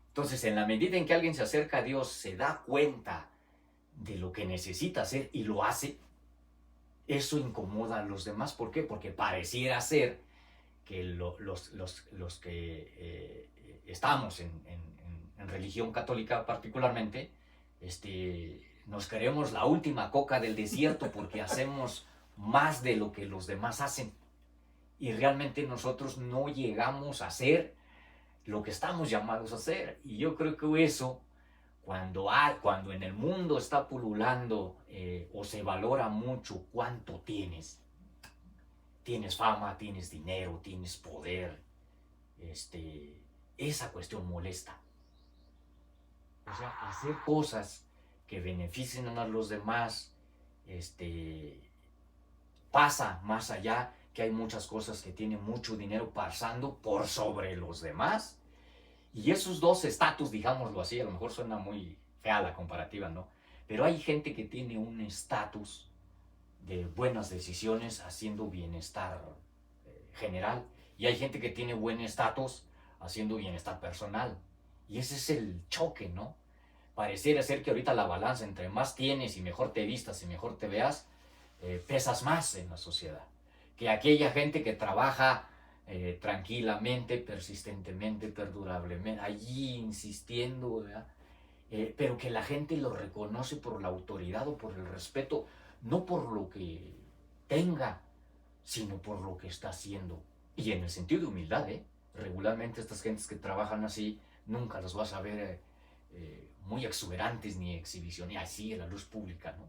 Entonces, en la medida en que alguien se acerca a Dios, se da cuenta de lo que necesita hacer y lo hace, eso incomoda a los demás. ¿Por qué? Porque pareciera ser que los que estamos en religión católica particularmente, nos creemos la última coca del desierto porque hacemos más de lo que los demás hacen. Y realmente nosotros no llegamos a hacer lo que estamos llamados a hacer. Y yo creo que eso, cuando en el mundo está pululando o se valora mucho cuánto tienes fama, tienes dinero, tienes poder, esa cuestión molesta. O sea, hacer cosas que beneficien a los demás, pasa más allá, que hay muchas cosas que tienen mucho dinero pasando por sobre los demás. Y esos dos estatus, digámoslo así, a lo mejor suena muy fea la comparativa, ¿no? Pero hay gente que tiene un estatus de buenas decisiones haciendo bienestar general. Y hay gente que tiene buen estatus haciendo bienestar personal. Y ese es el choque, ¿no? Pareciera ser que ahorita la balanza entre más tienes y mejor te vistas y mejor te veas, pesas más en la sociedad que aquella gente que trabaja tranquilamente, persistentemente, perdurablemente, allí insistiendo, ¿verdad? Pero que la gente lo reconoce por la autoridad o por el respeto, no por lo que tenga, sino por lo que está haciendo. Y en el sentido de humildad, regularmente estas gentes que trabajan así, nunca las vas a ver muy exuberantes ni exhibiciones, así en la luz pública, ¿no?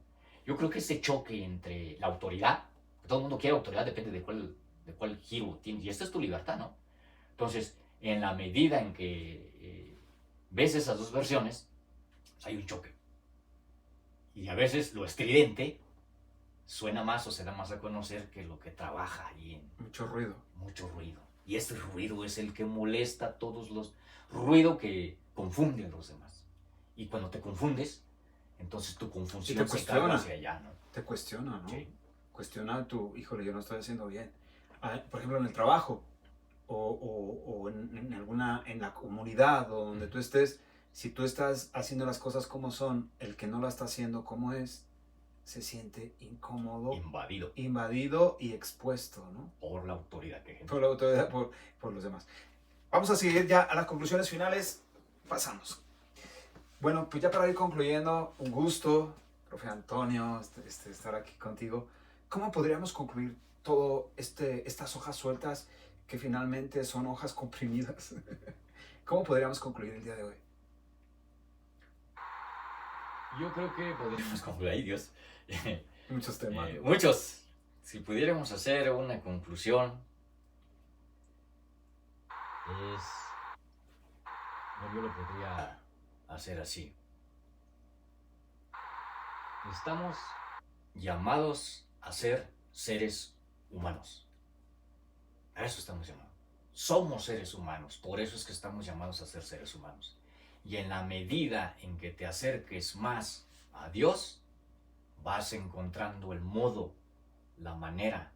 Yo creo que ese choque entre la autoridad, todo el mundo quiere autoridad, depende de cuál giro tienes, y esta es tu libertad, ¿no? Entonces, en la medida en que ves esas dos versiones, pues hay un choque. Y a veces lo estridente suena más o se da más a conocer que lo que trabaja ahí en... Mucho ruido. Mucho ruido. Y ese ruido es el que molesta a todos los... Ruido que confunde a los demás. Y cuando te confundes, entonces tu confusión se carga hacia allá, ¿no? Te cuestiona, ¿no? Sí. Cuestiona híjole, yo no estoy haciendo bien. Por ejemplo, en el trabajo o en la comunidad o donde tú estés, si tú estás haciendo las cosas como son, el que no la está haciendo como es, se siente incómodo, invadido y expuesto, ¿no? por la autoridad que ejerce. Por la autoridad, por los demás. Vamos a seguir ya a las conclusiones finales. Pasamos. Bueno, pues ya para ir concluyendo, un gusto, profe Antonio, estar aquí contigo. ¿Cómo podríamos concluir todo estas hojas sueltas que finalmente son hojas comprimidas? ¿Cómo podríamos concluir el día de hoy? Yo creo que podríamos concluir ahí, Dios. Muchos temas. Muchos. Si pudiéramos hacer una conclusión, yo lo podría hacer así. Estamos llamados a ser seres humanos. A eso estamos llamados. Somos seres humanos, por eso es que estamos llamados a ser seres humanos. Y en la medida en que te acerques más a Dios, vas encontrando el modo, la manera,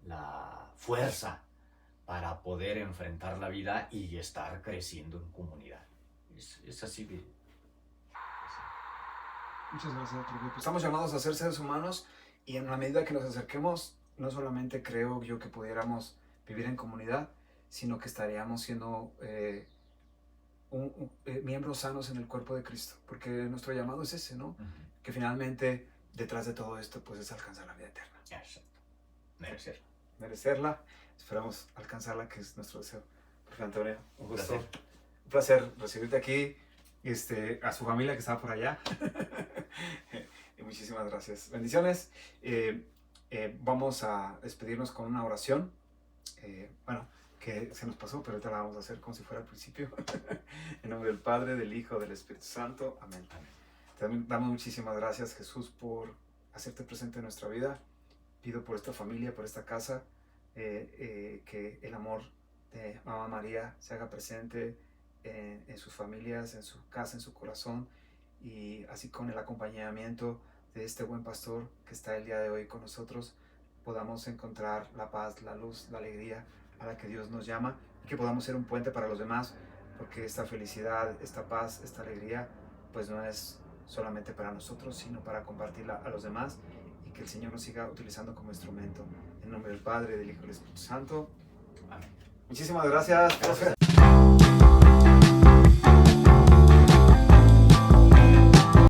la fuerza para poder enfrentar la vida y estar creciendo en comunidad. Es así que... Muchas gracias, profe. Pues estamos llamados a ser seres humanos y en la medida que nos acerquemos, no solamente creo yo que pudiéramos vivir en comunidad, sino que estaríamos siendo miembros sanos en el cuerpo de Cristo, porque nuestro llamado es ese, ¿no? Que finalmente detrás de todo esto pues es alcanzar la vida eterna. Exacto. Merecerla. Merecerla, esperamos alcanzarla, que es nuestro deseo. Profe Antonio, un gusto. Placer. Un placer recibirte aquí, a su familia que estaba por allá. Y muchísimas gracias. Bendiciones. Vamos a despedirnos con una oración. Bueno, que se nos pasó, pero ahorita la vamos a hacer como si fuera al principio. En nombre del Padre, del Hijo, del Espíritu Santo. Amén. También damos muchísimas gracias, Jesús, por hacerte presente en nuestra vida. Pido por esta familia, por esta casa, que el amor de Mamá María se haga presente en sus familias, en su casa, en su corazón, y así con el acompañamiento de este buen pastor que está el día de hoy con nosotros, podamos encontrar la paz, la luz, la alegría a la que Dios nos llama, y que podamos ser un puente para los demás, porque esta felicidad, esta paz, esta alegría, pues no es solamente para nosotros, sino para compartirla a los demás, y que el Señor nos siga utilizando como instrumento. En nombre del Padre, del Hijo y del Espíritu Santo. Amén. Muchísimas gracias, profe.